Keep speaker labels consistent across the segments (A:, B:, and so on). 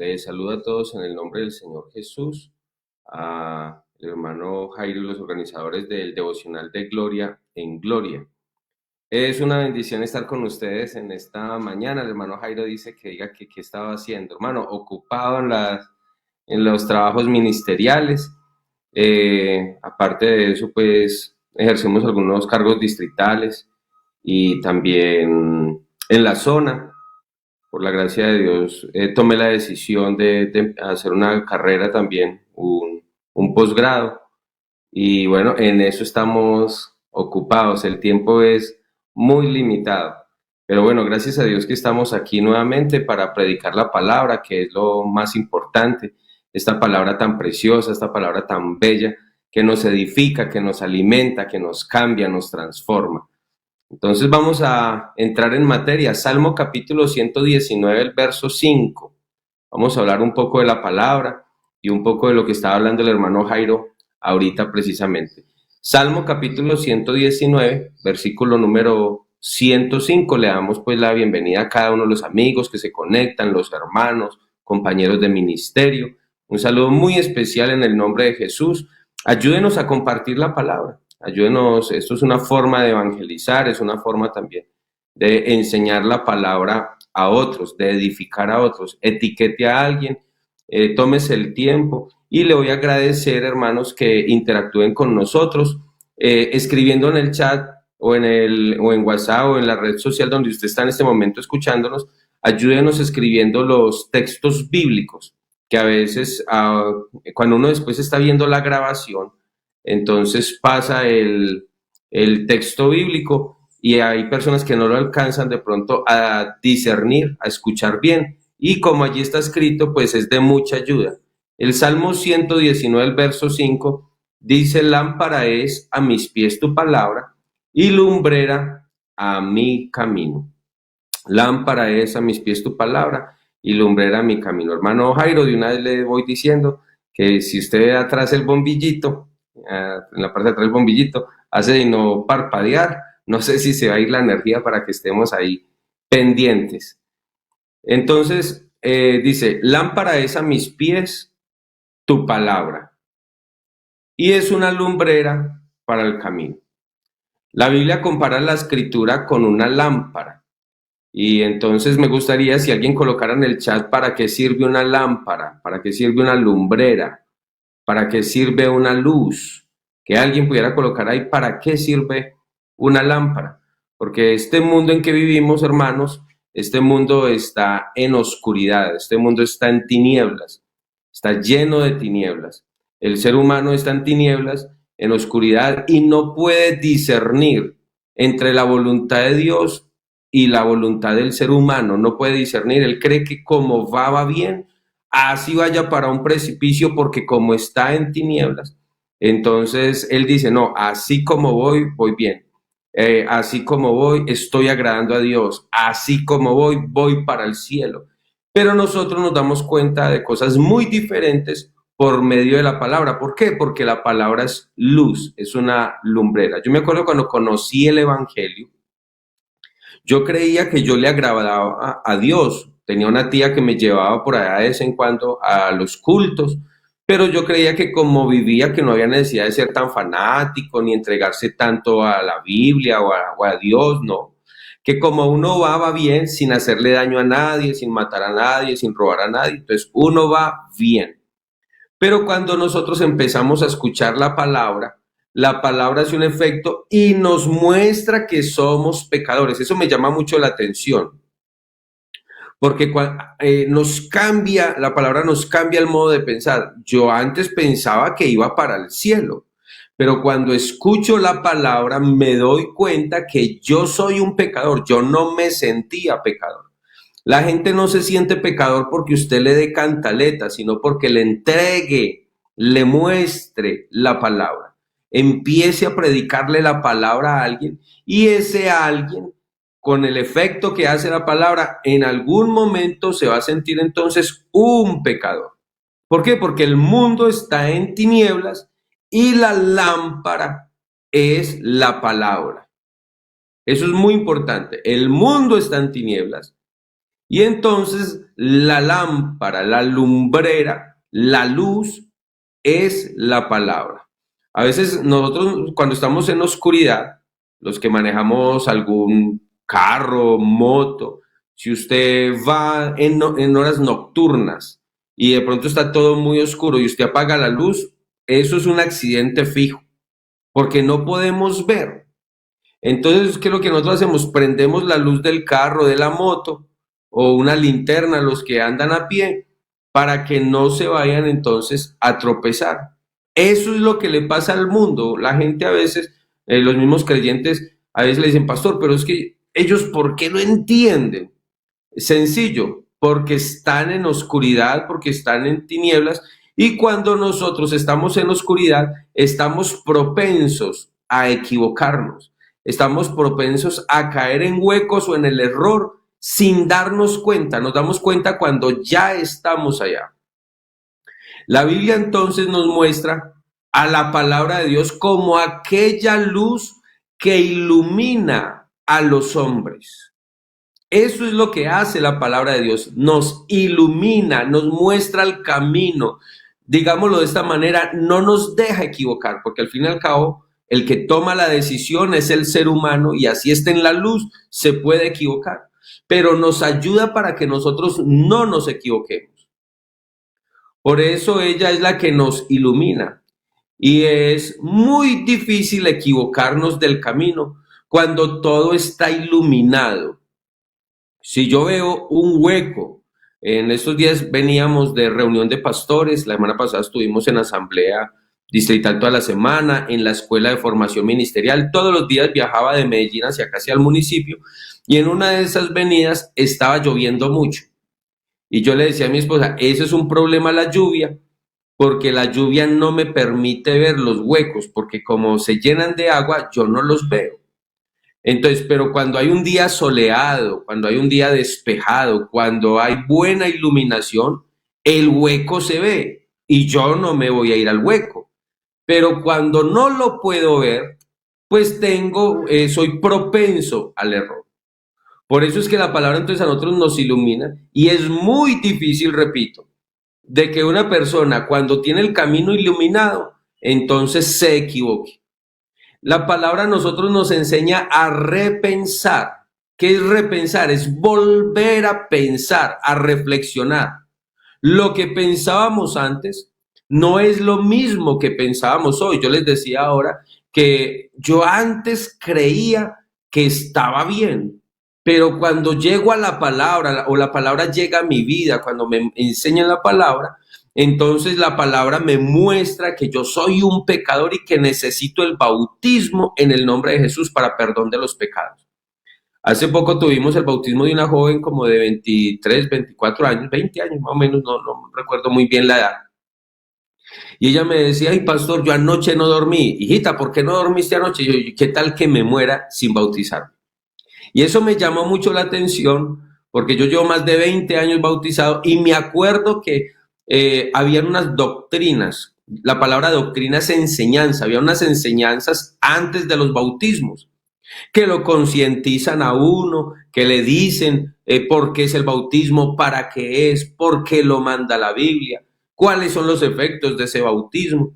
A: Les saludo a todos en el nombre del Señor Jesús, a el hermano Jairo y los organizadores del devocional de Gloria en Gloria. Es una bendición estar con ustedes en esta mañana. El hermano Jairo dice que diga que qué estaba haciendo. Hermano, ocupado en los trabajos ministeriales. Aparte de eso, pues ejercemos algunos cargos distritales y también en la zona. Por la gracia de Dios, tomé la decisión de hacer una carrera también, un posgrado. Y bueno, en eso estamos ocupados. El tiempo es muy limitado. Pero bueno, gracias a Dios que estamos aquí nuevamente para predicar la palabra, que es lo más importante. Esta palabra tan preciosa, esta palabra tan bella, que nos edifica, que nos alimenta, que nos cambia, nos transforma. Entonces vamos a entrar en materia. Salmo capítulo 119, el verso 5. Vamos a hablar un poco de la palabra y un poco de lo que estaba hablando el hermano Jairo ahorita precisamente. Salmo capítulo 119, versículo número 105. Le damos pues la bienvenida a cada uno de los amigos que se conectan, los hermanos, compañeros de ministerio. Un saludo muy especial en el nombre de Jesús. Ayúdenos a compartir la palabra. Ayúdenos, esto es una forma de evangelizar, es una forma también de enseñar la palabra a otros, de edificar a otros. Etiquete a alguien, tómese el tiempo y le voy a agradecer, hermanos, que interactúen con nosotros, escribiendo en el chat o en WhatsApp o en la red social donde usted está en este momento escuchándonos. Ayúdenos escribiendo los textos bíblicos, que a veces cuando uno después está viendo la grabación, entonces pasa el texto bíblico y hay personas que no lo alcanzan de pronto a discernir, a escuchar bien. Y como allí está escrito, pues es de mucha ayuda. El Salmo 119, el verso 5, dice: lámpara es a mis pies tu palabra y lumbrera a mi camino. Lámpara es a mis pies tu palabra y lumbrera a mi camino. Hermano Jairo, de una vez le voy diciendo que si usted ve atrás el bombillito, en la parte de atrás del bombillito, hace de no parpadear. No sé si se va a ir la energía para que estemos ahí pendientes. Entonces, dice: lámpara es a mis pies tu palabra y es una lumbrera para el camino. La Biblia compara la escritura con una lámpara. Y entonces me gustaría si alguien colocara en el chat para qué sirve una lámpara, para qué sirve una lumbrera, para qué sirve una luz, que alguien pudiera colocar ahí para qué sirve una lámpara. Porque este mundo en que vivimos, hermanos, este mundo está en oscuridad, este mundo está en tinieblas, está lleno de tinieblas. El ser humano está en tinieblas, en oscuridad, y no puede discernir entre la voluntad de Dios y la voluntad del ser humano. No puede discernir. Él cree que como va bien, así vaya para un precipicio, porque como está en tinieblas, entonces él dice: no, así como voy bien. Así como voy, estoy agradando a Dios. Así como voy para el cielo. Pero nosotros nos damos cuenta de cosas muy diferentes por medio de la palabra. ¿Por qué? Porque la palabra es luz, es una lumbrera. Yo me acuerdo cuando conocí el Evangelio, yo creía que yo le agradaba a Dios. Tenía una tía que me llevaba por allá de vez en cuando a los cultos, pero yo creía que como vivía, que no había necesidad de ser tan fanático ni entregarse tanto a la Biblia o a Dios, no. Que como uno va bien sin hacerle daño a nadie, sin matar a nadie, sin robar a nadie, entonces uno va bien. Pero cuando nosotros empezamos a escuchar la palabra hace un efecto y nos muestra que somos pecadores. Eso me llama mucho la atención, porque nos cambia, la palabra nos cambia el modo de pensar. Yo antes pensaba que iba para el cielo, pero cuando escucho la palabra me doy cuenta que yo soy un pecador, yo no me sentía pecador. La gente no se siente pecador porque usted le dé cantaleta, sino porque le entregue, le muestre la palabra. Empiece a predicarle la palabra a alguien y ese alguien, con el efecto que hace la palabra, en algún momento se va a sentir entonces un pecador. ¿Por qué? Porque el mundo está en tinieblas y la lámpara es la palabra. Eso es muy importante. El mundo está en tinieblas Y entonces la lámpara, la lumbrera, la luz es la palabra. A veces nosotros cuando estamos en oscuridad, los que manejamos algún carro, moto, si usted va en horas nocturnas y de pronto está todo muy oscuro y usted apaga la luz, eso es un accidente fijo, porque no podemos ver. Entonces, ¿qué es lo que nosotros hacemos? Prendemos la luz del carro, de la moto o una linterna, los que andan a pie, para que no se vayan entonces a tropezar. Eso es lo que le pasa al mundo. La gente a veces, los mismos creyentes, a veces le dicen, pastor, pero es que ellos, ¿por qué no entienden? Sencillo, porque están en oscuridad, porque están en tinieblas, y cuando nosotros estamos en oscuridad, estamos propensos a equivocarnos, estamos propensos a caer en huecos o en el error sin darnos cuenta. Nos damos cuenta cuando ya estamos allá. La Biblia entonces nos muestra a la palabra de Dios como aquella luz que ilumina a los hombres. Eso es lo que hace la palabra de Dios, nos ilumina, nos muestra el camino. Digámoslo de esta manera, no nos deja equivocar, porque al fin y al cabo, el que toma la decisión es el ser humano y así está en la luz, se puede equivocar, pero nos ayuda para que nosotros no nos equivoquemos. Por eso ella es la que nos ilumina y es muy difícil equivocarnos del camino cuando todo está iluminado. Si yo veo un hueco, en estos días veníamos de reunión de pastores, la semana pasada estuvimos en asamblea distrital toda la semana, en la escuela de formación ministerial, todos los días viajaba de Medellín hacia acá, hacia el municipio, y en una de esas venidas estaba lloviendo mucho. Y yo le decía a mi esposa, ese es un problema la lluvia, porque la lluvia no me permite ver los huecos, porque como se llenan de agua, yo no los veo. Entonces, pero cuando hay un día soleado, cuando hay un día despejado, cuando hay buena iluminación, el hueco se ve y yo no me voy a ir al hueco. Pero cuando no lo puedo ver, pues soy propenso al error. Por eso es que la palabra entonces a nosotros nos ilumina y es muy difícil, repito, de que una persona cuando tiene el camino iluminado, entonces se equivoque. La palabra a nosotros nos enseña a repensar. ¿Qué es repensar? Es volver a pensar, a reflexionar. Lo que pensábamos antes no es lo mismo que pensábamos hoy. Yo les decía ahora que yo antes creía que estaba bien, pero cuando llego a la palabra o la palabra llega a mi vida, cuando me enseñan la palabra, entonces la palabra me muestra que yo soy un pecador y que necesito el bautismo en el nombre de Jesús para perdón de los pecados. Hace poco tuvimos el bautismo de una joven como de 23, 24 años, 20 años más o menos, no recuerdo muy bien la edad. Y ella me decía, ay pastor, yo anoche no dormí. Hijita, ¿por qué no dormiste anoche? Y yo, ¿qué tal que me muera sin bautizarme? Y eso me llamó mucho la atención porque yo llevo más de 20 años bautizado y me acuerdo que habían unas doctrinas, la palabra doctrina es enseñanza, había unas enseñanzas antes de los bautismos que lo concientizan a uno, que le dicen por qué es el bautismo, para qué es, por qué lo manda la Biblia, cuáles son los efectos de ese bautismo.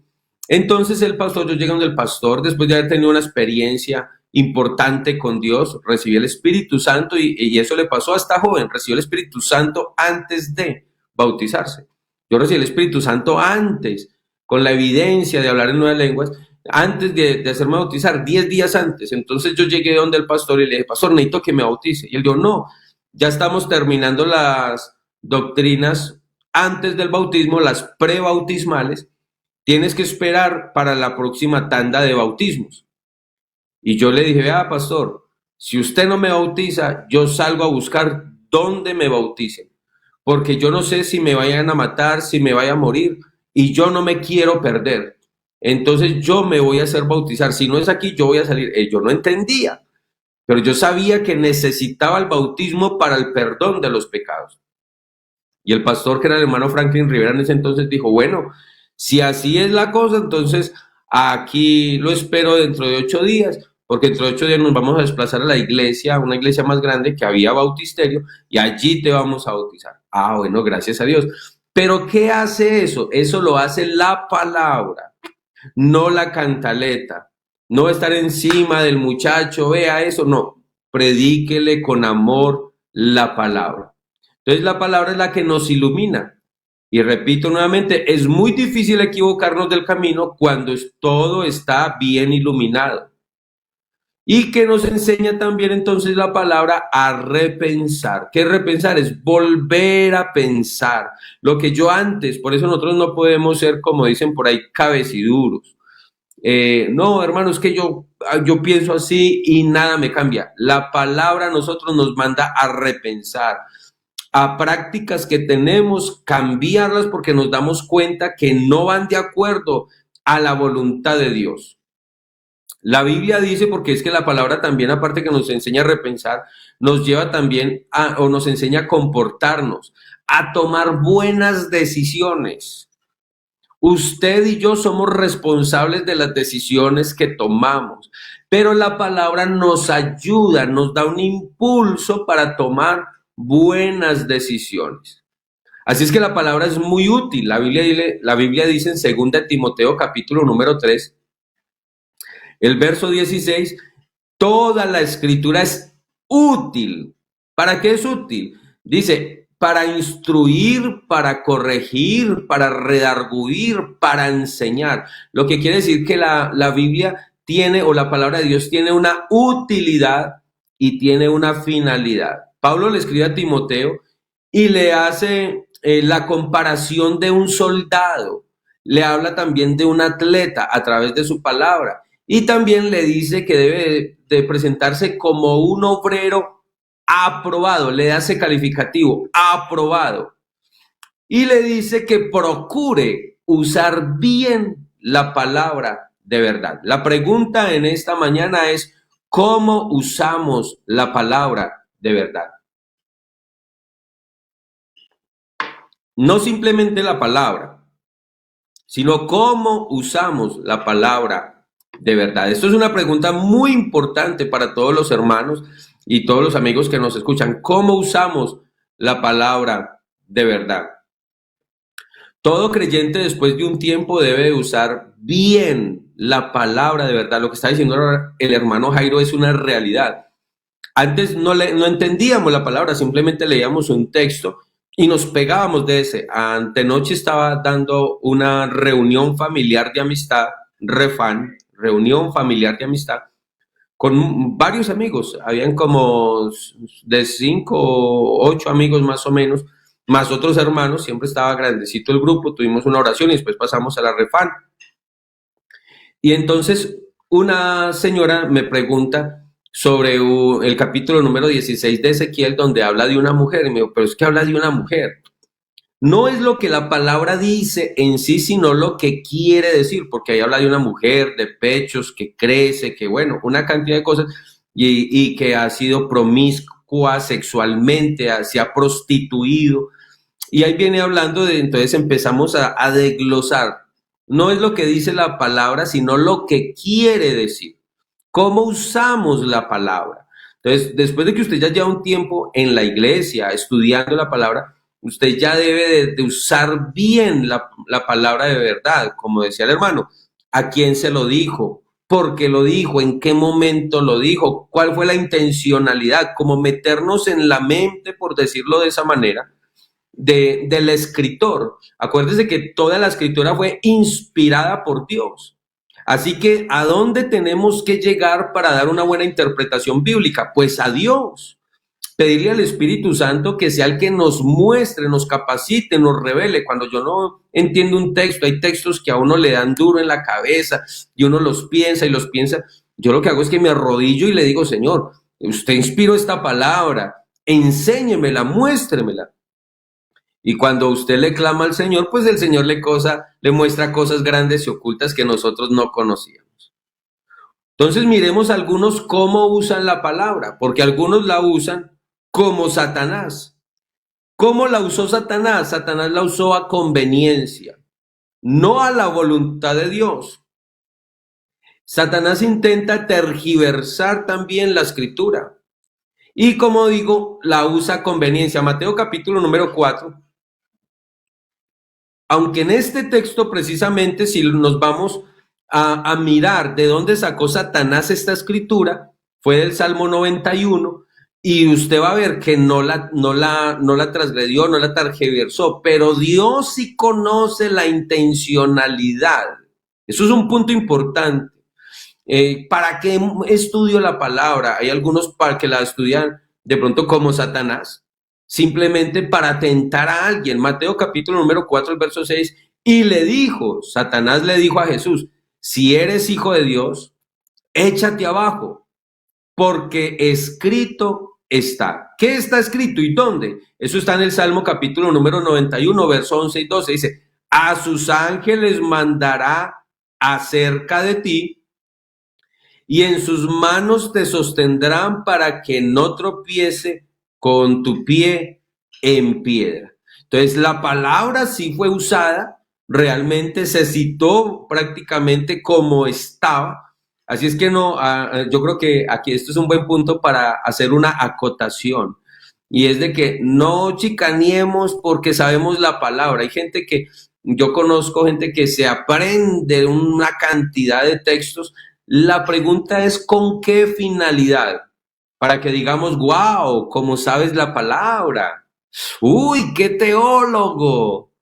A: Entonces yo llegué donde el pastor, después de haber tenido una experiencia importante con Dios, recibí el Espíritu Santo y eso le pasó a esta joven, recibió el Espíritu Santo antes de bautizarse. Yo recibí el Espíritu Santo antes, con la evidencia de hablar en nuevas lenguas, antes de hacerme bautizar, 10 días antes. Entonces yo llegué donde el pastor y le dije, pastor, necesito que me bautice. Y él dijo, no, ya estamos terminando las doctrinas antes del bautismo, las prebautismales, tienes que esperar para la próxima tanda de bautismos. Y yo le dije, vea, pastor, si usted no me bautiza, yo salgo a buscar dónde me bauticen, porque yo no sé si me vayan a matar, si me vaya a morir, y yo no me quiero perder. Entonces yo me voy a hacer bautizar. Si no es aquí, yo voy a salir. Yo no entendía, pero yo sabía que necesitaba el bautismo para el perdón de los pecados. Y el pastor, que era el hermano Franklin Rivera en ese entonces, dijo, bueno, si así es la cosa, entonces aquí lo espero dentro de 8 días porque dentro de 8 días nos vamos a desplazar a la iglesia, a una iglesia más grande que había bautisterio, y allí te vamos a bautizar. Ah, bueno, gracias a Dios. Pero ¿qué hace eso? Eso lo hace la palabra, no la cantaleta. No estar encima del muchacho, vea eso, no. Predíquele con amor la palabra. Entonces la palabra es la que nos ilumina. Y repito nuevamente, es muy difícil equivocarnos del camino cuando todo está bien iluminado. Y que nos enseña también entonces la palabra a repensar. ¿Qué repensar? Es volver a pensar. Lo que yo antes, por eso nosotros no podemos ser, como dicen por ahí, cabeciduros. No, hermano, es que yo pienso así y nada me cambia. La palabra a nosotros nos manda a repensar, a prácticas que tenemos, cambiarlas porque nos damos cuenta que no van de acuerdo a la voluntad de Dios. La Biblia dice, porque es que la palabra también, aparte que nos enseña a repensar, nos lleva también o nos enseña a comportarnos, a tomar buenas decisiones. Usted y yo somos responsables de las decisiones que tomamos, pero la palabra nos ayuda, nos da un impulso para tomar buenas decisiones. Así es que la palabra es muy útil. La Biblia dice en 2 Timoteo capítulo número 3, el verso 16, toda la escritura es útil. ¿Para qué es útil? Dice, para instruir, para corregir, para redarguir, para enseñar. Lo que quiere decir que la Biblia tiene, o la palabra de Dios tiene una utilidad y tiene una finalidad. Pablo le escribe a Timoteo y le hace la comparación de un soldado. Le habla también de un atleta a través de su palabra. Y también le dice que debe de presentarse como un obrero aprobado, le hace calificativo, aprobado. Y le dice que procure usar bien la palabra de verdad. La pregunta en esta mañana es, ¿cómo usamos la palabra de verdad? No simplemente la palabra, sino cómo usamos la palabra de verdad. Esto es una pregunta muy importante para todos los hermanos y todos los amigos que nos escuchan. ¿Cómo usamos la palabra de verdad? Todo creyente después de un tiempo debe usar bien la palabra de verdad. Lo que está diciendo el hermano Jairo es una realidad. Antes no entendíamos la palabra, simplemente leíamos un texto y nos pegábamos de ese. Antenoche estaba dando una reunión familiar de amistad, refan, reunión familiar de amistad, con varios amigos. Habían como de 5 o 8 amigos más o menos, más otros hermanos. Siempre estaba grandecito el grupo. Tuvimos una oración y después pasamos a la refan. Y entonces una señora me pregunta sobre el capítulo número 16 de Ezequiel, donde habla de una mujer. Y me dijo, pero es que habla de una mujer. No es lo que la palabra dice en sí, sino lo que quiere decir, porque ahí habla de una mujer, de pechos, que crece, que bueno, una cantidad de cosas, y que ha sido promiscua sexualmente, se ha prostituido. Y ahí viene hablando de, entonces empezamos a desglosar. No es lo que dice la palabra, sino lo que quiere decir. ¿Cómo usamos la palabra? Entonces, después de que usted ya lleva un tiempo en la iglesia estudiando la palabra, usted ya debe de usar bien la palabra de verdad, como decía el hermano. ¿A quién se lo dijo? ¿Por qué lo dijo? ¿En qué momento lo dijo? ¿Cuál fue la intencionalidad? Como meternos en la mente, por decirlo de esa manera, del escritor. Acuérdese que toda la escritura fue inspirada por Dios. Así que, ¿a dónde tenemos que llegar para dar una buena interpretación bíblica? Pues a Dios. Pedirle al Espíritu Santo que sea el que nos muestre, nos capacite, nos revele. Cuando yo no entiendo un texto, hay textos que a uno le dan duro en la cabeza y uno los piensa y los piensa. Yo lo que hago es que me arrodillo y le digo, Señor, usted inspiró esta palabra, enséñemela, muéstremela. Y cuando usted le clama al Señor, pues el Señor le muestra cosas grandes y ocultas que nosotros no conocíamos. Entonces miremos algunos cómo usan la palabra, porque algunos la usan como Satanás. ¿Cómo la usó Satanás? Satanás la usó a conveniencia, no a la voluntad de Dios. Satanás intenta tergiversar también la escritura. Y como digo, la usa a conveniencia. Mateo capítulo número 4. Aunque en este texto precisamente, si nos vamos a mirar de dónde sacó Satanás esta escritura, fue del Salmo 91, y usted va a ver que no la transgredió, no la tergiversó, pero Dios sí conoce la intencionalidad. Eso es un punto importante. ¿Para qué estudio la palabra? Hay algunos para que la estudian de pronto como Satanás, simplemente para tentar a alguien. Mateo capítulo número 4, el verso 6, y le dijo, Satanás le dijo a Jesús, si eres hijo de Dios, échate abajo, porque escrito está. ¿Qué está escrito y dónde? Eso está en el Salmo capítulo número 91, verso 11 y 12. Dice, a sus ángeles mandará acerca de ti, y en sus manos te sostendrán para que no tropiece con tu pie en piedra. Entonces la palabra sí fue usada, realmente se citó prácticamente como estaba. Así es que no, yo creo que aquí esto es un buen punto para hacer una acotación. Y es de que no chicaneemos porque sabemos la palabra. Hay gente que, yo conozco gente que se aprende una cantidad de textos. La pregunta es ¿con qué finalidad? Para que digamos, wow, ¿cómo sabes la palabra? Uy, qué teólogo.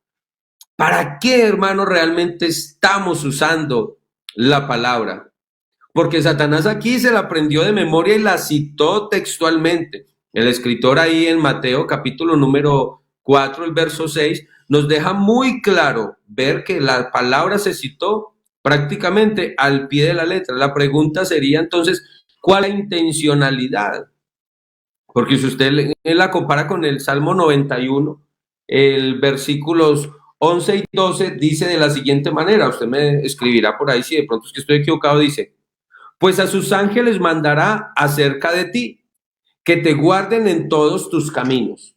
A: ¿Para qué, hermano, realmente estamos usando la palabra? Porque Satanás aquí se la aprendió de memoria y la citó textualmente. El escritor ahí en Mateo capítulo número 4, el verso 6, nos deja muy claro ver que la palabra se citó prácticamente al pie de la letra. La pregunta sería entonces, ¿cuál es la intencionalidad? Porque si usted la compara con el Salmo 91, el versículos 11 y 12 dice de la siguiente manera, usted me escribirá por ahí si de pronto es que estoy equivocado, dice, pues a sus ángeles mandará acerca de ti, que te guarden en todos tus caminos.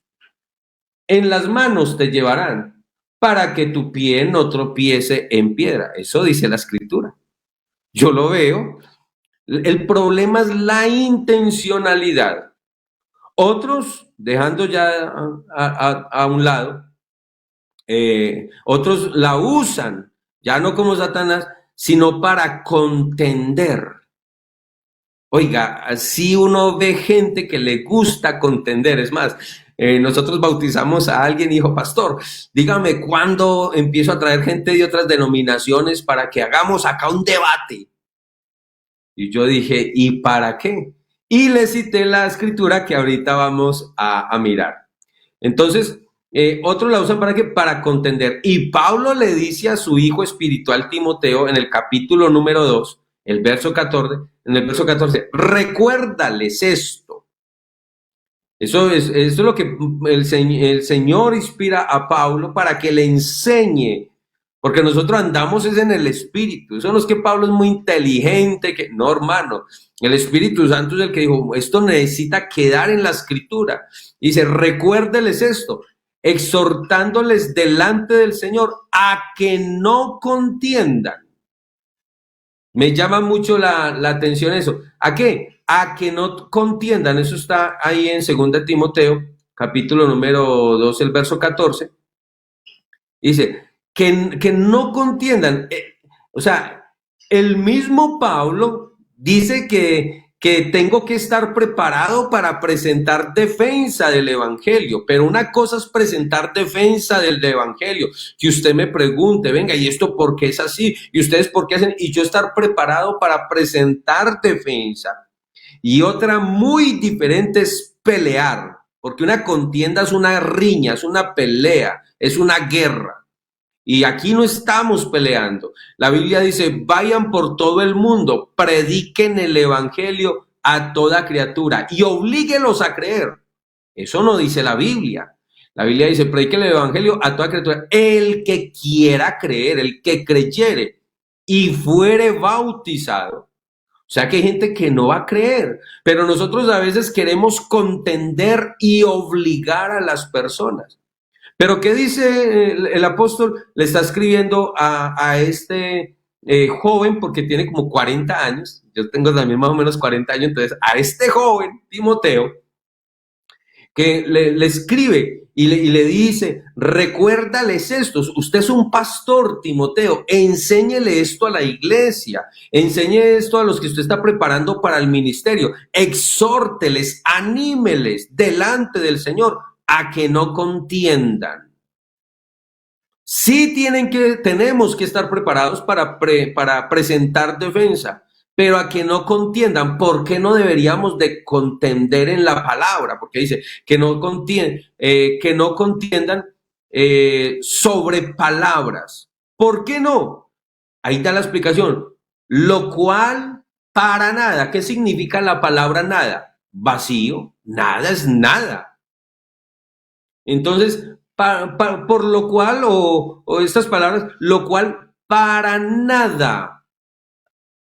A: En las manos te llevarán para que tu pie no tropiece en piedra. Eso dice la escritura. Yo lo veo. El problema es la intencionalidad. Otros, dejando ya a un lado, otros la usan, ya no como Satanás, sino para contender. Oiga, así uno ve gente que le gusta contender. Es más, nosotros bautizamos a alguien y dijo, pastor, dígame cuándo empiezo a traer gente de otras denominaciones para que hagamos acá un debate. Y yo dije, ¿y para qué? Y le cité la escritura que ahorita vamos a mirar. Entonces, otro la usan para qué? Para contender. Y Pablo le dice a su hijo espiritual Timoteo en el capítulo número 2, el verso 14, en el verso 14, recuérdales esto. Eso es lo que el Señor inspira a Pablo para que le enseñe, porque nosotros andamos es en el Espíritu. Eso no es que Pablo es muy inteligente, que no, hermano. El Espíritu Santo es el que dijo, esto necesita quedar en la Escritura. Y dice, recuérdeles esto, exhortándoles delante del Señor a que no contiendan. Me llama mucho la atención eso. ¿A qué? A que no contiendan. Eso está ahí en 2 Timoteo, capítulo número 2, el verso 14. Dice, que no contiendan. O sea, el mismo Pablo dice que tengo que estar preparado para presentar defensa del Evangelio, pero una cosa es presentar defensa del Evangelio, que usted me pregunte, venga, ¿y esto por qué es así? ¿Y ustedes por qué hacen? Y yo estar preparado para presentar defensa. Y otra muy diferente es pelear, porque una contienda es una riña, es una pelea, es una guerra. Y aquí no estamos peleando. La Biblia dice, vayan por todo el mundo, prediquen el evangelio a toda criatura y oblíguelos a creer. Eso no dice la Biblia. La Biblia dice, prediquen el evangelio a toda criatura. El que quiera creer, el que creyere y fuere bautizado. O sea que hay gente que no va a creer, pero nosotros a veces queremos contender y obligar a las personas. Pero ¿qué dice el apóstol? Le está escribiendo a este joven porque tiene como 40 años, yo tengo también más o menos 40 años, entonces a este joven, Timoteo, que le escribe y le dice, recuérdales esto, usted es un pastor, Timoteo, enséñele esto a la iglesia, enseñe esto a los que usted está preparando para el ministerio, exhórteles, anímeles delante del Señor a que no contiendan. Sí tenemos que estar preparados para presentar defensa, pero a que no contiendan. ¿Por qué no deberíamos de contender en la palabra? Porque dice que no contiendan sobre palabras. ¿Por qué no? Ahí está la explicación. Lo cual, para nada. ¿Qué significa la palabra nada? Vacío. Nada es nada. Entonces, por lo cual, o estas palabras, lo cual para nada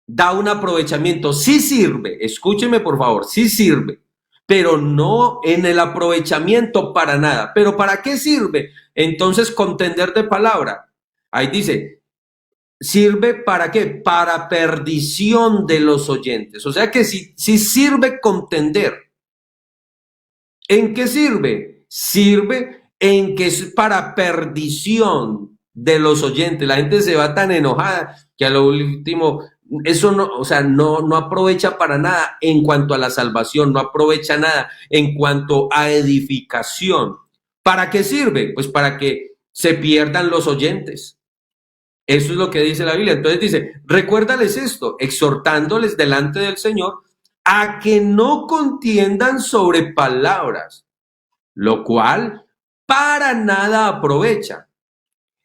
A: da un aprovechamiento. Sí sirve, escúcheme por favor, sí sirve, pero no en el aprovechamiento para nada. ¿Pero para qué sirve? Entonces, contender de palabra. Ahí dice, ¿sirve para qué? Para perdición de los oyentes. O sea que si sirve contender. ¿En qué sirve? Sirve en que es para perdición de los oyentes. La gente se va tan enojada que a lo último, eso no, o sea, no aprovecha para nada en cuanto a la salvación, no aprovecha nada en cuanto a edificación. ¿Para qué sirve? Pues para que se pierdan los oyentes. Eso es lo que dice la Biblia. Entonces dice, recuérdales esto, exhortándoles delante del Señor a que no contiendan sobre palabras, lo cual para nada aprovecha.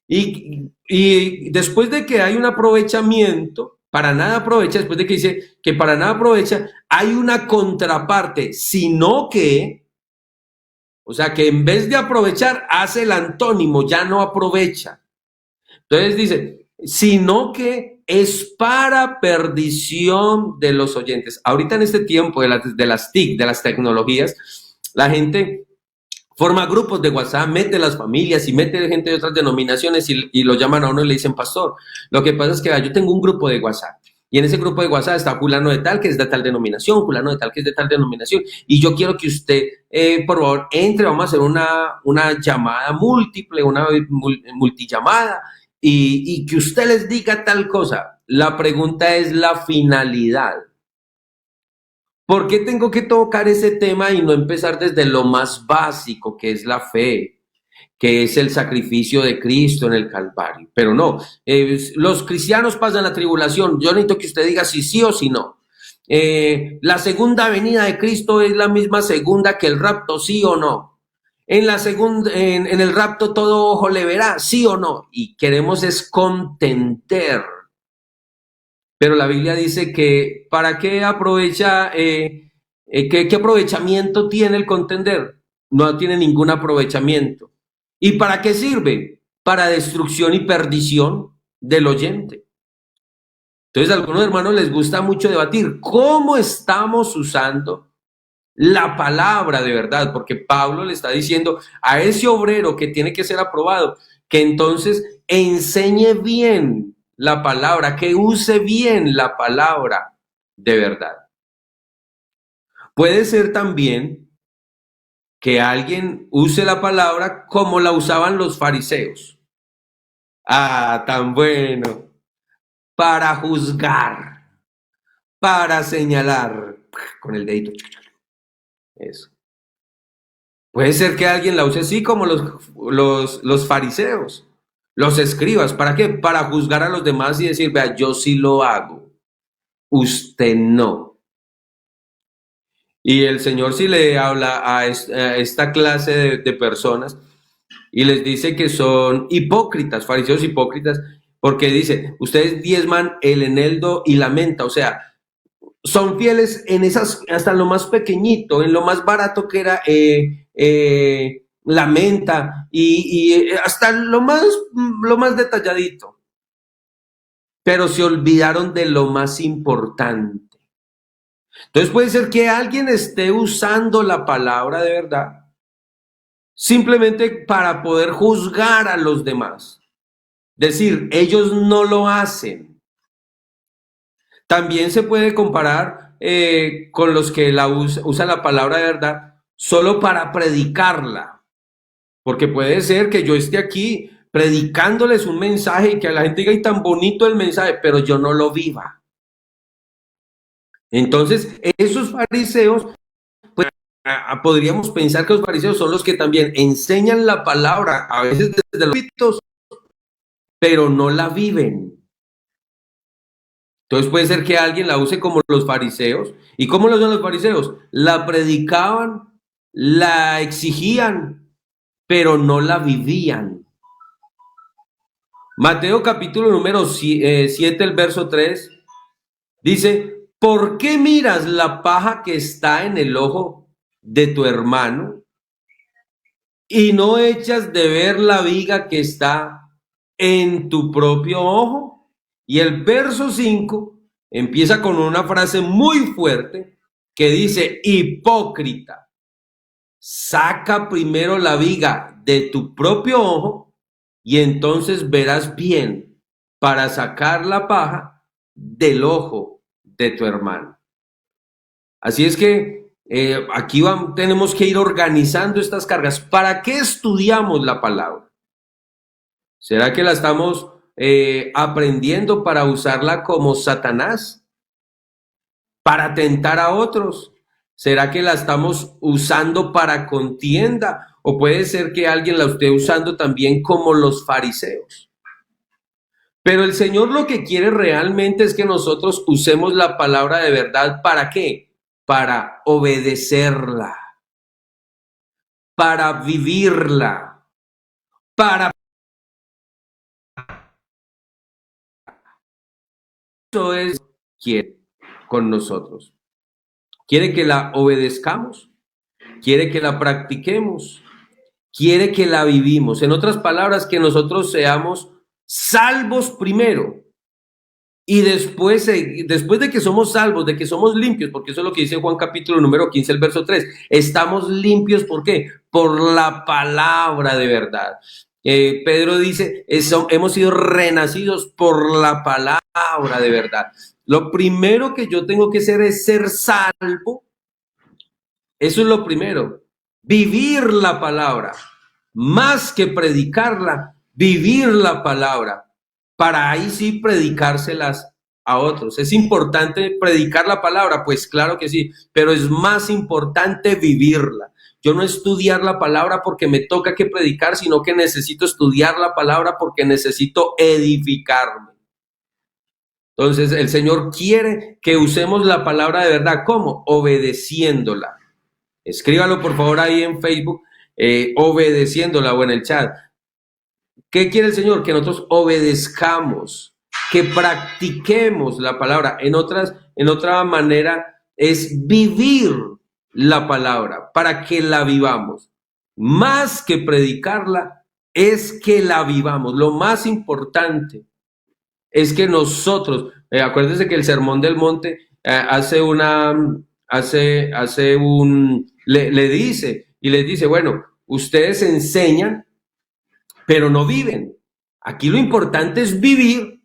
A: Y después de que hay un aprovechamiento, para nada aprovecha, después de que dice que para nada aprovecha, hay una contraparte, sino que, o sea, que en vez de aprovechar, hace el antónimo, ya no aprovecha. Entonces dice, sino que es para perdición de los oyentes. Ahorita en este tiempo de las TIC, de las tecnologías, la gente forma grupos de WhatsApp, mete las familias y mete gente de otras denominaciones y lo llaman a uno y le dicen pastor. Lo que pasa es que yo tengo un grupo de WhatsApp y en ese grupo de WhatsApp está fulano de tal que es de tal denominación, fulano de tal que es de tal denominación y yo quiero que usted, por favor, entre, vamos a hacer una llamada múltiple, una multillamada y que usted les diga tal cosa. La pregunta es la finalidad. ¿Por qué tengo que tocar ese tema y no empezar desde lo más básico, que es la fe, que es el sacrificio de Cristo en el Calvario? Pero no, los cristianos pasan la tribulación. Yo necesito que usted diga si sí o si no. La segunda venida de Cristo es la misma segunda que el rapto, sí o no. En el rapto todo ojo le verá, sí o no. Y queremos es contender. Pero la Biblia dice que ¿para qué aprovecha, qué aprovechamiento tiene el contender? No tiene ningún aprovechamiento. ¿Y para qué sirve? Para destrucción y perdición del oyente. Entonces a algunos hermanos les gusta mucho debatir cómo estamos usando la palabra de verdad, porque Pablo le está diciendo a ese obrero que tiene que ser aprobado, que entonces enseñe bien la palabra, que use bien la palabra de verdad. Puede ser también que alguien use la palabra como la usaban los fariseos. Ah, tan bueno. Para juzgar, para señalar con el dedito. Eso. Puede ser que alguien la use así como los fariseos, los escribas. ¿Para qué? Para juzgar a los demás y decir, vea, yo sí lo hago, usted no. Y el Señor sí le habla a esta clase de personas y les dice que son hipócritas, fariseos hipócritas, porque dice, ustedes diezman el eneldo y la menta, o sea, son fieles en esas, hasta lo más pequeñito, en lo más barato que era la menta y hasta lo más detalladito. Pero se olvidaron de lo más importante. Entonces puede ser que alguien esté usando la palabra de verdad simplemente para poder juzgar a los demás. Decir, ellos no lo hacen. También se puede comparar con los que usan la palabra de verdad solo para predicarla, porque puede ser que yo esté aquí predicándoles un mensaje y que a la gente diga, y tan bonito el mensaje, pero yo no lo viva. Entonces, esos fariseos, pues podríamos pensar que los fariseos son los que también enseñan la palabra, a veces desde los púlpitos, pero no la viven. Entonces puede ser que alguien la use como los fariseos. ¿Y cómo lo usan los fariseos? La predicaban, la exigían, pero no la vivían. Mateo capítulo número 7, el verso 3, dice, ¿por qué miras la paja que está en el ojo de tu hermano y no echas de ver la viga que está en tu propio ojo? Y el verso 5 empieza con una frase muy fuerte que dice, hipócrita, saca primero la viga de tu propio ojo y entonces verás bien para sacar la paja del ojo de tu hermano. Así es que aquí tenemos que ir organizando estas cargas. ¿Para qué estudiamos la palabra? ¿Será que la estamos aprendiendo para usarla como Satanás? ¿Para tentar a otros? ¿Será que la estamos usando para contienda? ¿O puede ser que alguien la esté usando también como los fariseos? Pero el Señor lo que quiere realmente es que nosotros usemos la palabra de verdad. ¿Para qué? Para obedecerla, para vivirla, para... Eso es quiere con nosotros. Quiere que la obedezcamos, quiere que la practiquemos, quiere que la vivimos. En otras palabras, que nosotros seamos salvos primero y después de que somos salvos, de que somos limpios, porque eso es lo que dice Juan capítulo número 15, el verso 3. Estamos limpios, ¿por qué? Por la palabra de verdad. Pedro dice, hemos sido renacidos por la palabra de verdad. Lo primero que yo tengo que hacer es ser salvo. Eso es lo primero. Vivir la palabra. Más que predicarla, vivir la palabra. Para ahí sí predicárselas a otros. ¿Es importante predicar la palabra? Pues claro que sí, pero es más importante vivirla. Yo no estudiar la palabra porque me toca que predicar, sino que necesito estudiar la palabra porque necesito edificarme. Entonces, el Señor quiere que usemos la palabra de verdad. ¿Cómo? Obedeciéndola. Escríbalo por favor ahí en Facebook, obedeciéndola o en el chat. ¿Qué quiere el Señor? Que nosotros obedezcamos, que practiquemos la palabra. En otra manera es vivir la palabra para que la vivamos. Más que predicarla, es que la vivamos. Lo más importante es que nosotros, acuérdense que el Sermón del Monte le dice y les dice, bueno, ustedes enseñan, pero no viven. Aquí lo importante es vivir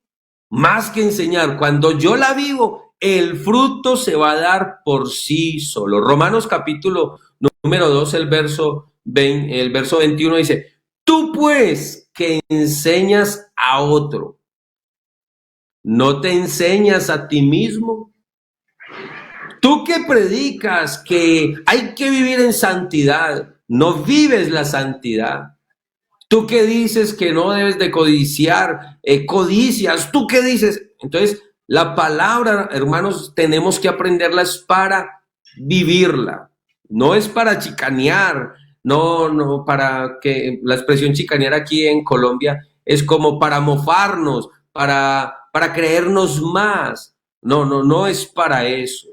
A: más que enseñar. Cuando yo la vivo, el fruto se va a dar por sí solo. Romanos capítulo número 2, el verso 21 dice, tú pues que enseñas a otro, ¿no te enseñas a ti mismo? Tú que predicas que hay que vivir en santidad, ¿no vives la santidad? Tú que dices que no debes de codiciar, codicias, ¿tú qué dices? Entonces, la palabra, hermanos, tenemos que aprenderla es para vivirla, no es para chicanear, no, para que la expresión chicanear aquí en Colombia es como para mofarnos, para creernos más. No es para eso,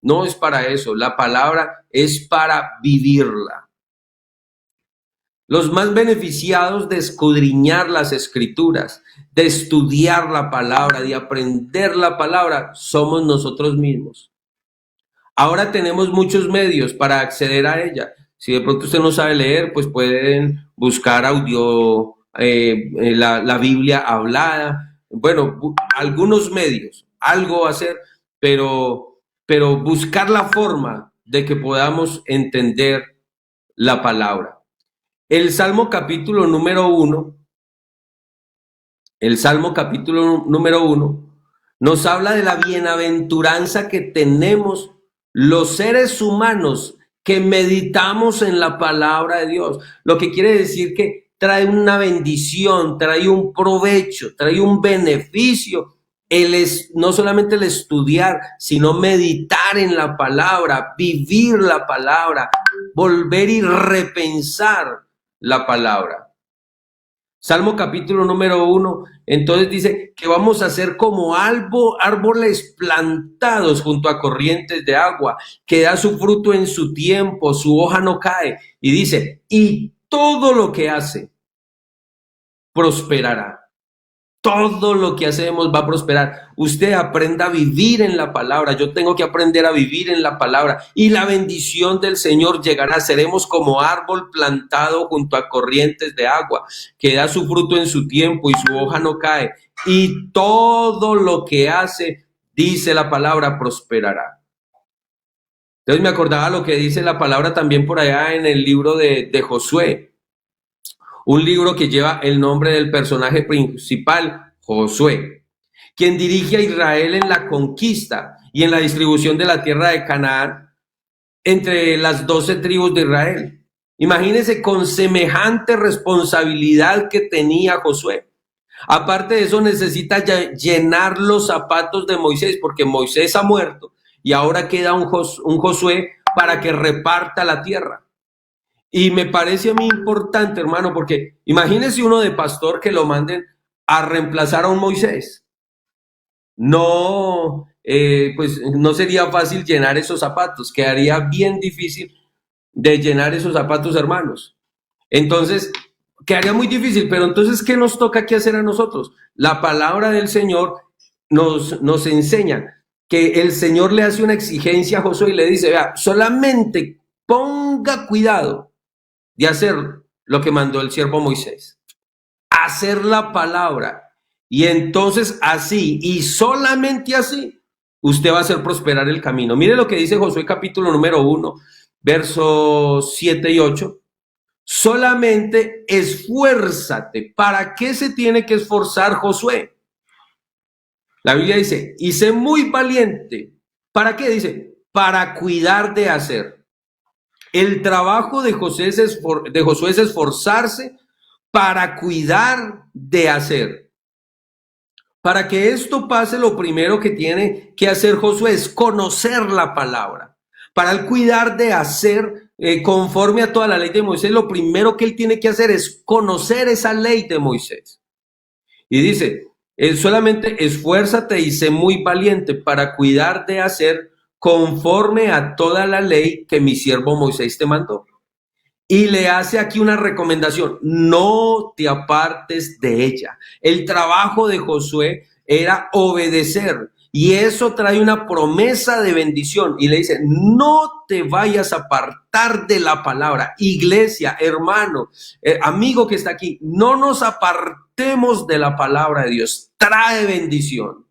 A: no es para eso, la palabra es para vivirla. Los más beneficiados de escudriñar las escrituras, de estudiar la palabra, de aprender la palabra, somos nosotros mismos. Ahora tenemos muchos medios para acceder a ella. Si de pronto usted no sabe leer, pues pueden buscar audio, la Biblia hablada. Bueno, algunos medios. algo va a ser, pero buscar la forma de que podamos entender la palabra. El Salmo capítulo número 1, el Salmo capítulo número 1 nos habla de la bienaventuranza que tenemos los seres humanos que meditamos en la palabra de Dios. Lo que quiere decir que trae una bendición, trae un provecho, trae un beneficio. No solamente el estudiar, sino meditar en la palabra, vivir la palabra, volver y repensar la palabra. Salmo capítulo número 1, entonces dice que vamos a ser como árboles plantados junto a corrientes de agua, que da su fruto en su tiempo, su hoja no cae. Y dice, y todo lo que hace prosperará. Todo lo que hacemos va a prosperar. Usted aprenda a vivir en la palabra. Yo tengo que aprender a vivir en la palabra. Y la bendición del Señor llegará. Seremos como árbol plantado junto a corrientes de agua, que da su fruto en su tiempo y su hoja no cae. Y todo lo que hace, dice la palabra, prosperará. Entonces me acordaba lo que dice la palabra también por allá en el libro de Josué. Un libro que lleva el nombre del personaje principal, Josué, quien dirige a Israel en la conquista y en la distribución de la tierra de Canaán entre las 12 tribus de Israel. Imagínense con semejante responsabilidad que tenía Josué. Aparte de eso, necesita llenar los zapatos de Moisés, porque Moisés ha muerto y ahora queda un Josué para que reparta la tierra. Y me parece a mí importante, hermano, porque imagínese uno de pastor que lo manden a reemplazar a un Moisés. No, pues no sería fácil llenar esos zapatos, quedaría bien difícil de llenar esos zapatos, hermanos. Entonces, quedaría muy difícil, pero entonces, ¿qué nos toca aquí hacer a nosotros? La palabra del Señor nos enseña que el Señor le hace una exigencia a Josué y le dice, vea, solamente ponga cuidado de hacer lo que mandó el siervo Moisés, hacer la palabra, y entonces así y solamente así usted va a hacer prosperar el camino. Mire lo que dice Josué capítulo número 1, versos 7 y 8. Solamente esfuérzate. ¿Para qué se tiene que esforzar Josué? La Biblia dice, y sé muy valiente. ¿Para qué? Dice, para cuidar de hacer. El trabajo de Josué es esforzarse para cuidar de hacer. Para que esto pase, lo primero que tiene que hacer Josué es conocer la palabra. Para el cuidar de hacer conforme a toda la ley de Moisés, lo primero que él tiene que hacer es conocer esa ley de Moisés. Y dice, solamente esfuérzate y sé muy valiente para cuidar de hacer conforme a toda la ley que mi siervo Moisés te mandó. Y le hace aquí una recomendación, no te apartes de ella. El trabajo de Josué era obedecer y eso trae una promesa de bendición. Y le dice, no te vayas a apartar de la palabra. Iglesia, hermano, amigo que está aquí, no nos apartemos de la palabra de Dios. Trae bendición.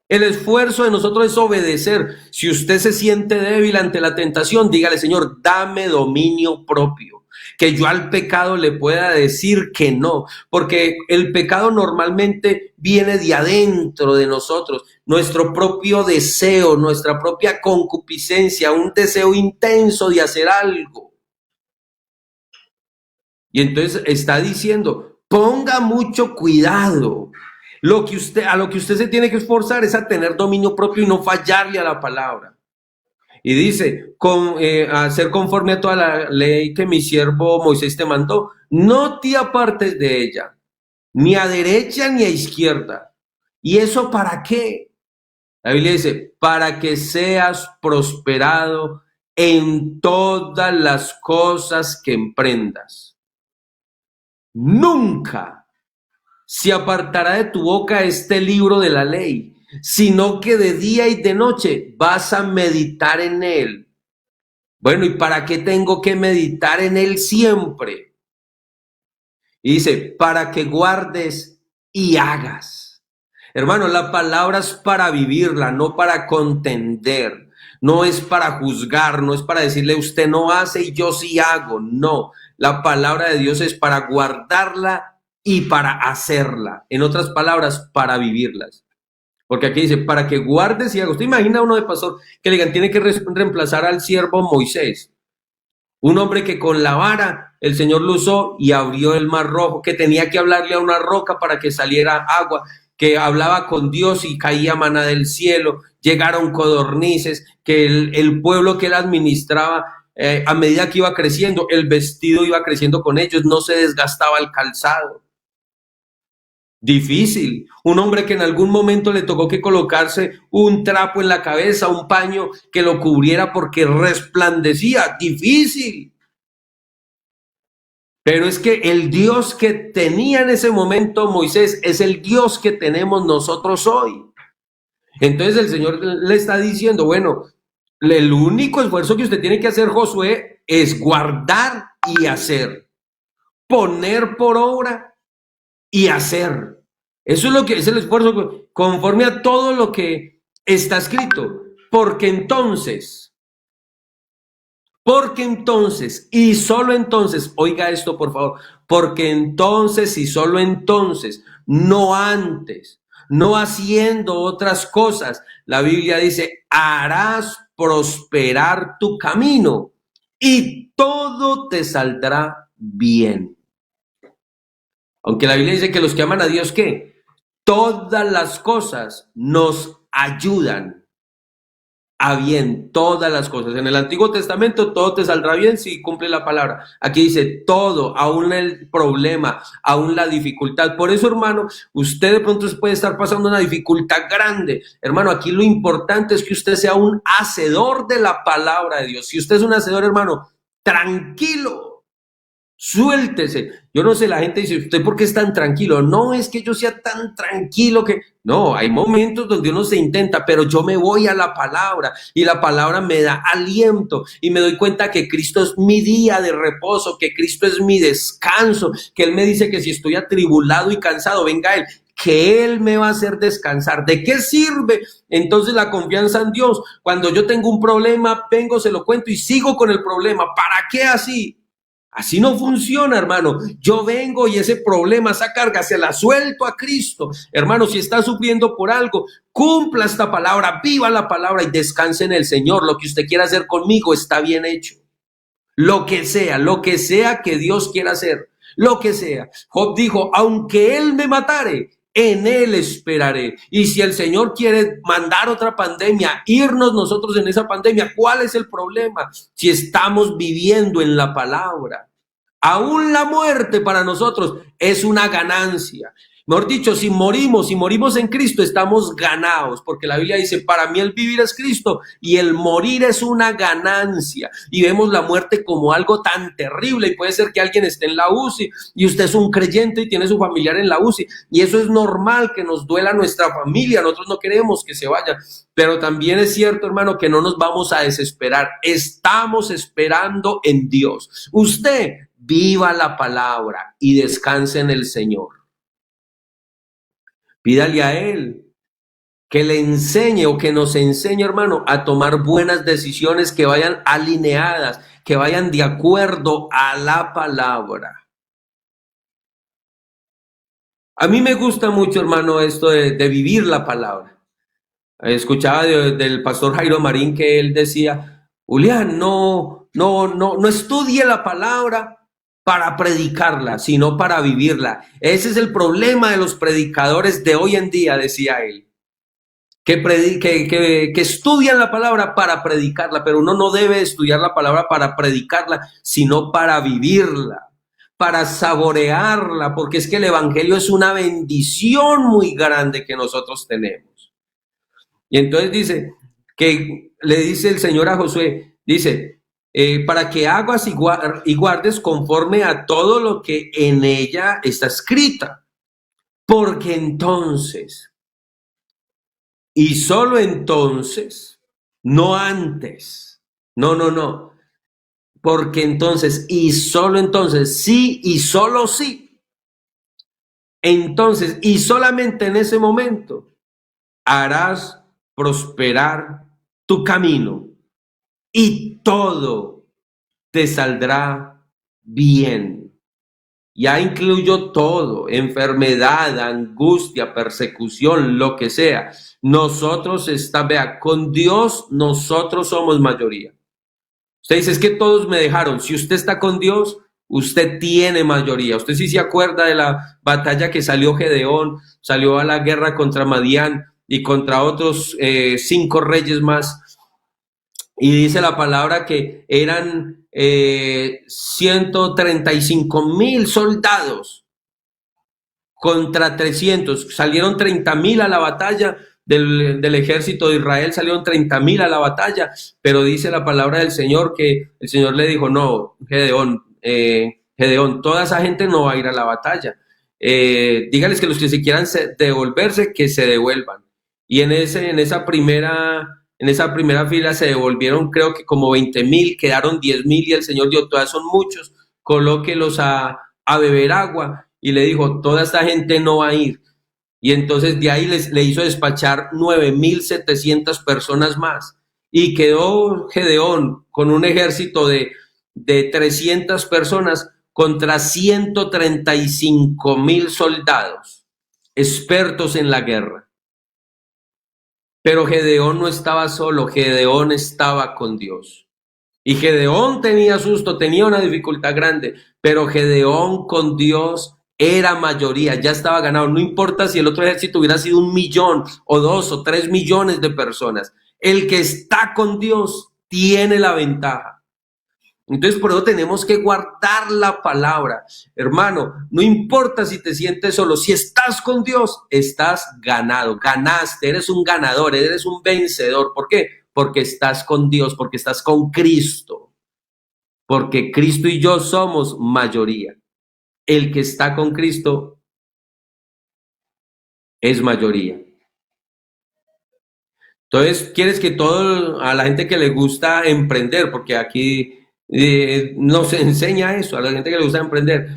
A: El esfuerzo de nosotros es obedecer. Si usted se siente débil ante la tentación, dígale, Señor, dame dominio propio. Que yo al pecado le pueda decir que no. Porque el pecado normalmente viene de adentro de nosotros. Nuestro propio deseo, nuestra propia concupiscencia, un deseo intenso de hacer algo. Y entonces está diciendo, ponga mucho cuidado. A lo que usted se tiene que esforzar es a tener dominio propio y no fallarle a la palabra. Y dice, a ser conforme a toda la ley que mi siervo Moisés te mandó, no te apartes de ella, ni a derecha ni a izquierda. ¿Y eso para qué? La Biblia dice, para que seas prosperado en todas las cosas que emprendas. Nunca se apartará de tu boca este libro de la ley, sino que de día y de noche vas a meditar en él. Bueno, ¿y para qué tengo que meditar en él siempre? Y dice, para que guardes y hagas. Hermano, la palabra es para vivirla, no para contender. No es para juzgar, no es para decirle usted no hace y yo sí hago. No, la palabra de Dios es para guardarla y para hacerla. En otras palabras, para vivirlas. Porque aquí dice, para que guardes y hagas. ¿Usted imagina uno de pastor que le digan, tiene que reemplazar al siervo Moisés? Un hombre que con la vara el Señor lo usó y abrió el mar rojo, que tenía que hablarle a una roca para que saliera agua, que hablaba con Dios y caía maná del cielo, llegaron codornices, que el pueblo que él administraba, a medida que iba creciendo, el vestido iba creciendo con ellos, no se desgastaba el calzado. Difícil. Un hombre que en algún momento le tocó que colocarse un trapo en la cabeza, un paño que lo cubriera porque resplandecía. Difícil. Pero es que el Dios que tenía en ese momento Moisés es el Dios que tenemos nosotros hoy. Entonces el Señor le está diciendo, bueno, el único esfuerzo que usted tiene que hacer, Josué, es guardar y hacer. Poner por obra y hacer. Eso es lo que es el esfuerzo conforme a todo lo que está escrito. Porque entonces, y solo entonces, oiga esto por favor, porque entonces y solo entonces, no antes, no haciendo otras cosas, la Biblia dice, harás prosperar tu camino y todo te saldrá bien. Aunque la Biblia dice que los que aman a Dios, ¿qué? Todas las cosas nos ayudan a bien, todas las cosas. En el Antiguo Testamento todo te saldrá bien si cumple la palabra. Aquí dice todo, aún el problema, aún la dificultad. Por eso, hermano, usted de pronto puede estar pasando una dificultad grande. Hermano, aquí lo importante es que usted sea un hacedor de la palabra de Dios. Si usted es un hacedor, hermano, tranquilo. Suéltese. Yo no sé, la gente dice, ¿usted por qué es tan tranquilo? No es que yo sea tan tranquilo que... No, hay momentos donde uno se intenta, pero yo me voy a la palabra y la palabra me da aliento y me doy cuenta que Cristo es mi día de reposo, que Cristo es mi descanso, que Él me dice que si estoy atribulado y cansado, venga Él, que Él me va a hacer descansar. ¿De qué sirve entonces la confianza en Dios? Cuando yo tengo un problema, vengo, se lo cuento y sigo con el problema. ¿Para qué así? Así no funciona, hermano. Yo vengo y ese problema, esa carga, se la suelto a Cristo. Hermano, si está sufriendo por algo, cumpla esta palabra, viva la palabra y descanse en el Señor. Lo que usted quiera hacer conmigo está bien hecho. Lo que sea que Dios quiera hacer, lo que sea. Job dijo, aunque Él me matare, en Él esperaré. Y si el Señor quiere mandar otra pandemia, irnos nosotros en esa pandemia, ¿cuál es el problema? Si estamos viviendo en la palabra. Aún la muerte para nosotros es una ganancia. Mejor dicho, si morimos en Cristo, estamos ganados, porque la Biblia dice, para mí el vivir es Cristo y el morir es una ganancia. Y vemos la muerte como algo tan terrible, y puede ser que alguien esté en la UCI y usted es un creyente y tiene su familiar en la UCI, y eso es normal, que nos duela nuestra familia, nosotros no queremos que se vaya, pero también es cierto, hermano, que no nos vamos a desesperar, estamos esperando en Dios. Usted viva la palabra y descanse en el Señor. Pídale a Él que le enseñe o que nos enseñe, hermano, a tomar buenas decisiones que vayan alineadas, que vayan de acuerdo a la palabra. A mí me gusta mucho, hermano, esto de vivir la palabra. Escuchaba del pastor Jairo Marín que él decía, Julián, no estudie la palabra para predicarla, sino para vivirla. Ese es el problema de los predicadores de hoy en día, decía él, que estudian la palabra para predicarla, pero uno no debe estudiar la palabra para predicarla, sino para vivirla, para saborearla, porque es que el evangelio es una bendición muy grande que nosotros tenemos. Y entonces dice, que le dice el Señor a Josué, dice, para que hagas y guardes conforme a todo lo que en ella está escrita, porque entonces, y solo entonces, no antes, no, porque entonces, y solo entonces, sí y solo sí, entonces, y solamente en ese momento, harás prosperar tu camino y todo te saldrá bien. Ya incluyó todo: enfermedad, angustia, persecución, lo que sea. Nosotros vea, con Dios nosotros somos mayoría. Usted dice, es que todos me dejaron. Si usted está con Dios, usted tiene mayoría. Usted sí se acuerda de la batalla que salió Gedeón, salió a la guerra contra Madián y contra otros 5 reyes más. Y dice la palabra que eran 135,000 soldados contra 300. Salieron 30,000 a la batalla. Del ejército de Israel salieron 30,000 a la batalla, pero dice la palabra del Señor que el Señor le dijo, no, Gedeón, toda esa gente no va a ir a la batalla. Dígales que los que se quieran devolverse, que se devuelvan. Y en esa primera fila se devolvieron, creo que como 20,000, quedaron 10,000 y el Señor dijo, todavía son muchos, colóquelos a beber agua. Y le dijo, toda esta gente no va a ir. Y entonces de ahí le hizo despachar 9,700 personas más. Y quedó Gedeón con un ejército de 300 personas contra 135,000 soldados, expertos en la guerra. Pero Gedeón no estaba solo, Gedeón estaba con Dios. Y Gedeón tenía susto, tenía una dificultad grande, pero Gedeón con Dios era mayoría, ya estaba ganado. No importa si el otro ejército hubiera sido 1,000,000 o 2 o 3 millones de personas. El que está con Dios tiene la ventaja. Entonces por eso tenemos que guardar la palabra. Hermano, no importa si te sientes solo, si estás con Dios, estás ganado, ganaste, eres un ganador, eres un vencedor. ¿Por qué? Porque estás con Dios, porque estás con Cristo, porque Cristo y yo somos mayoría. El que está con Cristo es mayoría. Entonces, quieres que a la gente que le gusta emprender, porque aquí no se enseña eso, a la gente que le gusta emprender,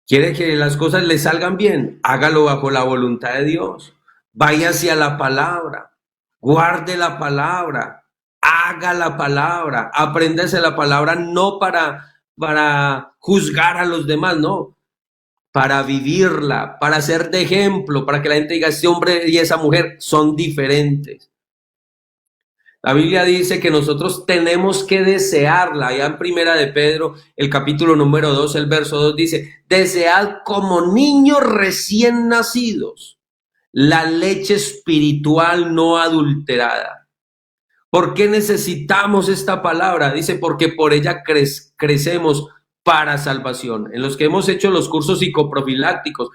A: quiere que las cosas le salgan bien, hágalo bajo la voluntad de Dios. Vaya hacia la palabra, guarde la palabra, haga la palabra, apréndase la palabra no para juzgar a los demás, no, para vivirla, para ser de ejemplo, para que la gente diga, este hombre y esa mujer son diferentes. La Biblia dice que nosotros tenemos que desearla. Allá en Primera de Pedro, el capítulo número 2, el verso 2 dice, desead como niños recién nacidos la leche espiritual no adulterada. ¿Por qué necesitamos esta palabra? Dice, porque por ella crecemos para salvación. En los que hemos hecho los cursos psicoprofilácticos,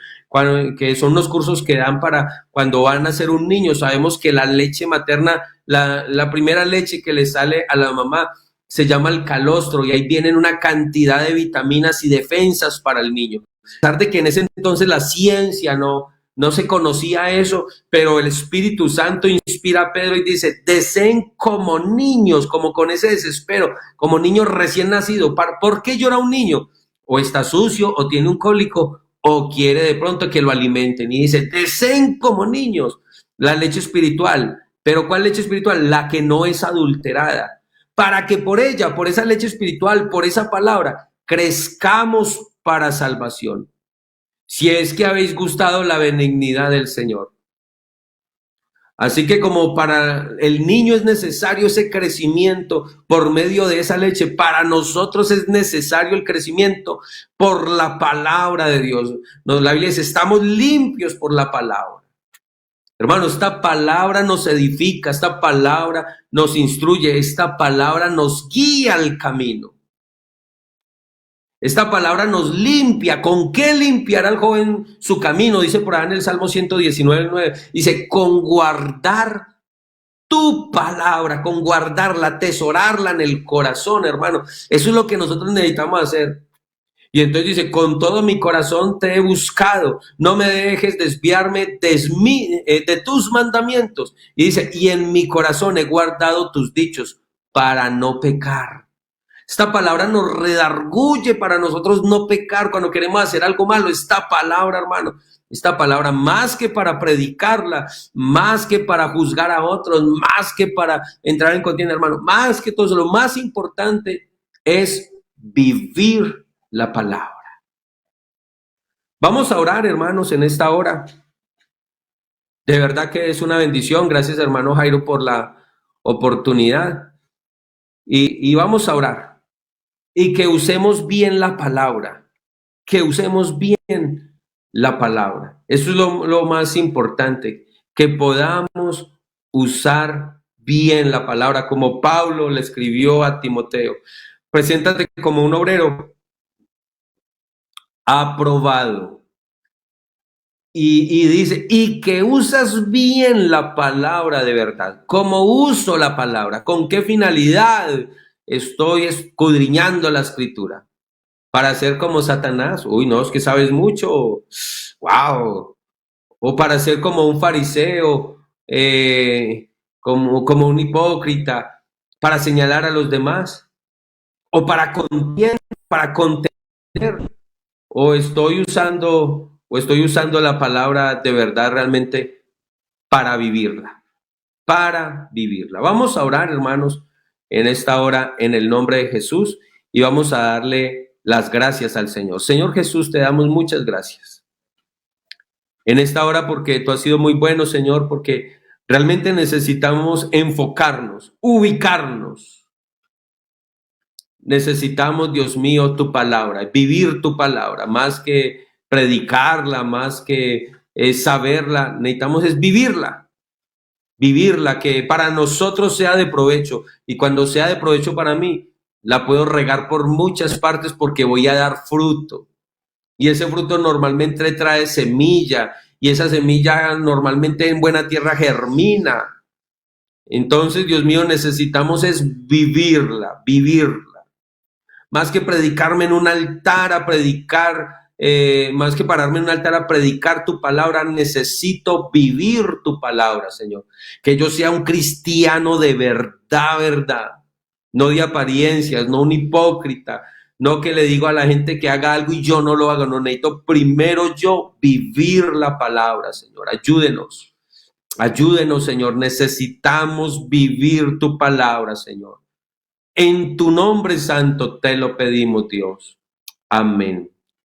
A: que son los cursos que dan para cuando van a ser un niño, sabemos que la leche materna, la primera leche que le sale a la mamá se llama el calostro, y ahí vienen una cantidad de vitaminas y defensas para el niño. A pesar de que en ese entonces la ciencia no se conocía eso, pero el Espíritu Santo inspira a Pedro y dice, deseen como niños, como con ese desespero, como niños recién nacidos. ¿Por qué llora un niño? O está sucio, o tiene un cólico, o quiere de pronto que lo alimenten. Y dice, deseen como niños la leche espiritual. ¿Pero cuál leche espiritual? La que no es adulterada. Para que por ella, por esa leche espiritual, por esa palabra, crezcamos para salvación. Si es que habéis gustado la benignidad del Señor. Así que como para el niño es necesario ese crecimiento por medio de esa leche, para nosotros es necesario el crecimiento por la palabra de Dios. La Biblia dice, estamos limpios por la palabra. Hermano, esta palabra nos edifica, esta palabra nos instruye, esta palabra nos guía al camino. Esta palabra nos limpia. ¿Con qué limpiará el joven su camino? Dice por ahí en el Salmo 119:9. Dice, con guardar tu palabra, con guardarla, atesorarla en el corazón, hermano. Eso es lo que nosotros necesitamos hacer. Y entonces dice, con todo mi corazón te he buscado. No me dejes desviarme de tus mandamientos. Y dice, y en mi corazón he guardado tus dichos para no pecar.
B: Esta palabra nos redarguye para nosotros no pecar cuando queremos hacer algo malo. Esta palabra, hermano, esta palabra, más que para predicarla, más que para juzgar a otros, más que para entrar en contienda, hermano, más que todo eso, lo más importante es vivir la palabra. Vamos a orar, hermanos, en esta hora. De verdad que es una bendición. Gracias, hermano Jairo, por la oportunidad. Y vamos a orar. Y que usemos bien la palabra. Que usemos bien la palabra. Eso es lo más importante. Que podamos usar bien la palabra, como Pablo le escribió a Timoteo. Preséntate como un obrero aprobado. Y dice, y que usas bien la palabra de verdad. ¿Cómo uso la palabra? ¿Con qué finalidad estoy escudriñando la escritura? ¿Para ser como Satanás? Uy, no, es que sabes mucho. Wow. O para ser como un fariseo, como un hipócrita, para señalar a los demás. O para contender. O estoy usando la palabra de verdad realmente para vivirla, para vivirla. Vamos a orar, hermanos, en esta hora en el nombre de Jesús y vamos a darle las gracias al Señor. Señor Jesús, te damos muchas gracias en esta hora porque tú has sido muy bueno, Señor, porque realmente necesitamos enfocarnos, ubicarnos. Necesitamos, Dios mío, tu palabra, vivir tu palabra, más que predicarla, más que saberla, necesitamos es vivirla, que para nosotros sea de provecho, y cuando sea de provecho para mí, la puedo regar por muchas partes porque voy a dar fruto, y ese fruto normalmente trae semilla, y esa semilla normalmente en buena tierra germina. Entonces, Dios mío, necesitamos es vivirla. Más que predicarme en un altar a predicar, más que pararme en un altar a predicar tu palabra, necesito vivir tu palabra, Señor. Que yo sea un cristiano de verdad, no de apariencias, no un hipócrita, no que le digo a la gente que haga algo y yo no lo hago. No, necesito primero yo vivir la palabra, Señor. Ayúdenos, Señor. Necesitamos vivir tu palabra, Señor. En tu nombre santo te lo pedimos, Dios. Amén.